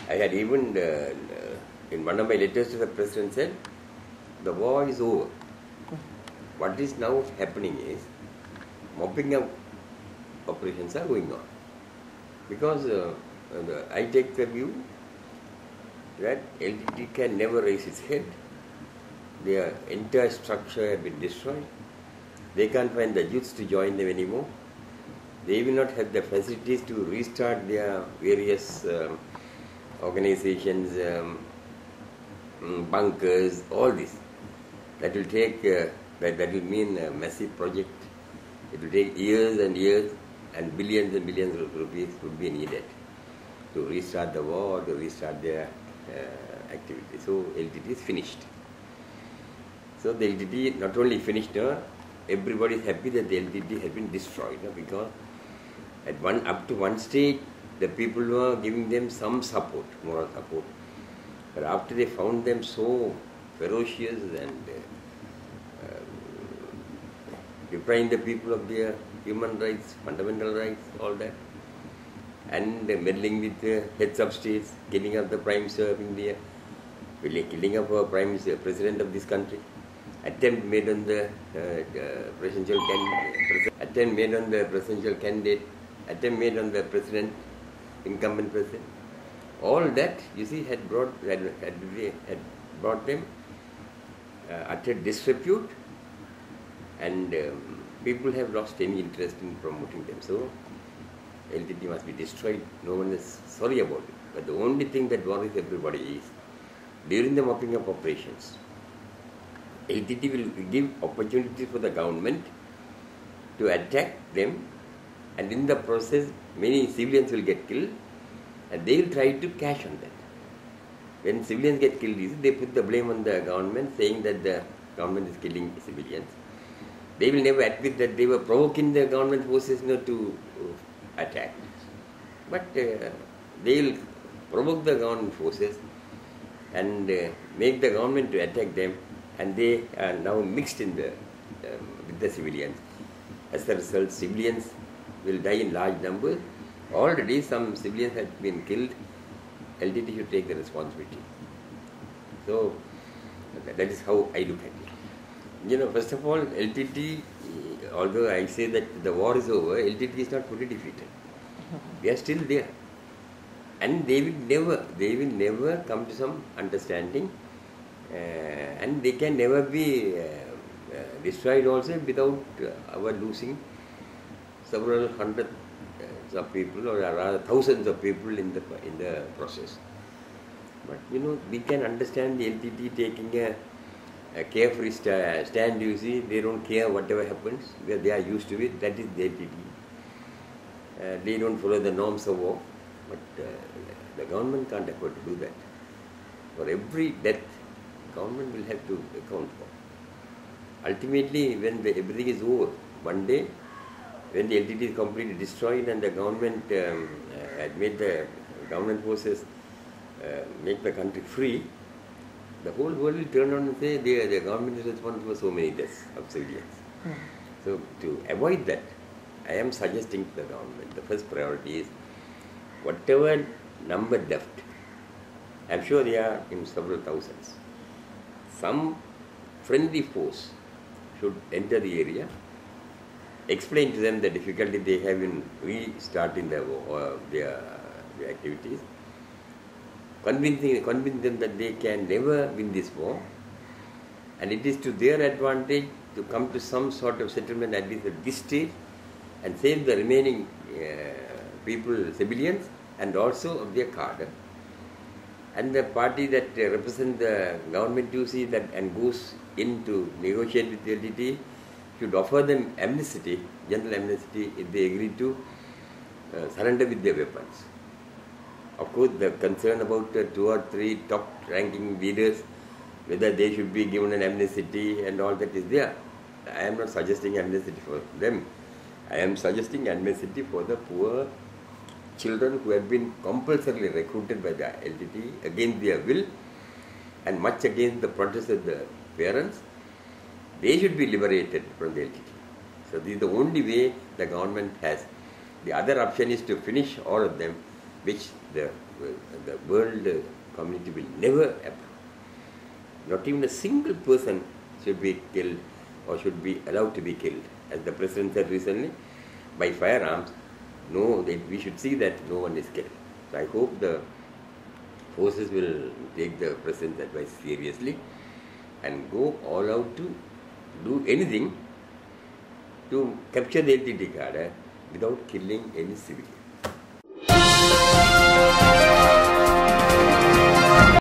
I had even, in one of my letters to the President said, the war is over. What is now happening is, mopping up operations are going on. Because I take the view that LTTE can never raise its head. Their entire structure has been destroyed. They can't find the youths to join them anymore. They will not have the facilities to restart their various organizations, bunkers, all this. That will take, that will mean a massive project. It will take years and years, and billions of rupees would be needed to restart the war, to restart their activity. So LTTE is finished. So the LTTE not only finished, everybody is happy that the LTTE has been destroyed, because up to one stage the people were giving them some support, moral support. But after they found them so ferocious and depriving the people of their human rights, fundamental rights, all that, and meddling with the heads of states, killing of the Prime Minister of India, killing of our President of this country, attempt made on the presidential candidate, attempt made on the president, incumbent president. All that, you see, had brought them utter disrepute, and people have lost any interest in promoting them. So LTTE must be destroyed. No one is sorry about it. But the only thing that worries everybody is, during the mopping up operations, LTTE will give opportunities for the government to attack them, and in the process many civilians will get killed, and they will try to cash on that. When civilians get killed, they put the blame on the government, saying that the government is killing civilians. They will never admit that they were provoking the government forces to attack. But they will provoke the government forces and make the government to attack them, and they are now mixed in with the civilians. As a result, civilians will die in large numbers. Already some civilians have been killed. LTTE should take the responsibility. So that is how I look at it. First of all, LTTE, although I say that the war is over, LTTE is not fully defeated. They are still there. And they will never come to some understanding, and they can never be destroyed also without our losing several hundreds of people, or rather thousands of people in the process. But we can understand the LTTE taking a carefree stand. You see, they don't care whatever happens. They are used to it. That is the LTTE. They don't follow the norms of war. But the government can't afford to do that. For every death, government will have to account for. Ultimately, when everything is over, one day, when the LTTE is completely destroyed and the government had made the government forces make the country free, the whole world will turn around and say the government is responsible for so many deaths of civilians. So to avoid that, I am suggesting to the government, the first priority is, whatever number left, I am sure they are in several thousands, some friendly force should enter the area, explain to them the difficulty they have in restarting their activities, convince them that they can never win this war, and it is to their advantage to come to some sort of settlement at least at this stage, and save the remaining people, civilians, and also of their cadre. And the party that represents the government, you see, that and goes in to negotiate with the LTTE, should offer them amnesty, general amnesty, if they agree to surrender with their weapons. Of course, the concern about 2 or 3 top-ranking leaders, whether they should be given an amnesty and all that is there. I am not suggesting amnesty for them. I am suggesting amnesty for the poor children who have been compulsorily recruited by the LTTE against their will and much against the protest of the parents. They should be liberated from the LTTE. So this is the only way the government has. The other option is to finish all of them, which the the world community will never approve. Not even a single person should be killed or should be allowed to be killed. As the President said recently, by firearms, no, we should see that no one is killed. So I hope the forces will take the President's advice seriously and go all out to do anything to capture the LTTE card without killing any civilian.